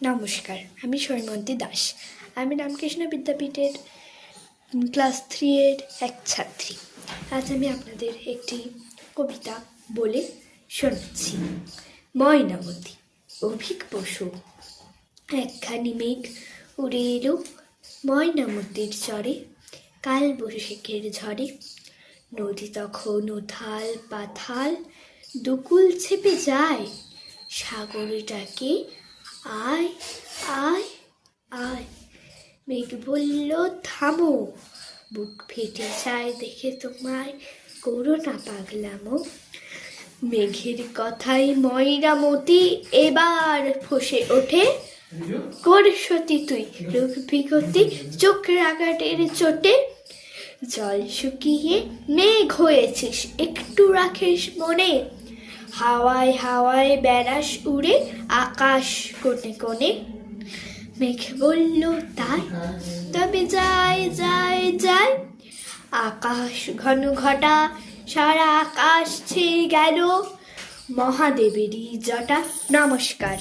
নমস্কার, আমি সৈমন্তী দাস। আমি রামকৃষ্ণ বিদ্যাপীঠের ক্লাস 3-এর এক ছাত্রী। আজ আমি আপনাদের একটি কবিতা বলে শোনাচ্ছি। ময়নামতি। অভিক বসু। একখানি মেঘ উড়ে এলো ময়নামতির চরে, কাল বৈশাখের ঝড়ে। নদী তখন উথাল পাথাল, দুকুল ছেপে যায়। সাগরটাকে আয় আয় আয়। মেঘ বলল থামো, বুক ফেটে যায় দেখে তোমায়, করো না পাগলামো। মেঘের কথায় ময়নামতি এবার ফসে ওঠে, করসতি তুই রোগ বিগতি চোখ রাগাটের চোটে। জল শুকিয়ে মেঘ হয়েছিস, একটু রাখিস মনে, হাওয়ায় হাওয়ায় বেড়াস উড়ে আকাশ কোণে কোণে। মেঘ বলল তাই, তবে যাই যাই যাই। আকাশ ঘন ঘটা, সারা আকাশ ছেয়ে গেল মহাদেবেরই জটা। নমস্কার।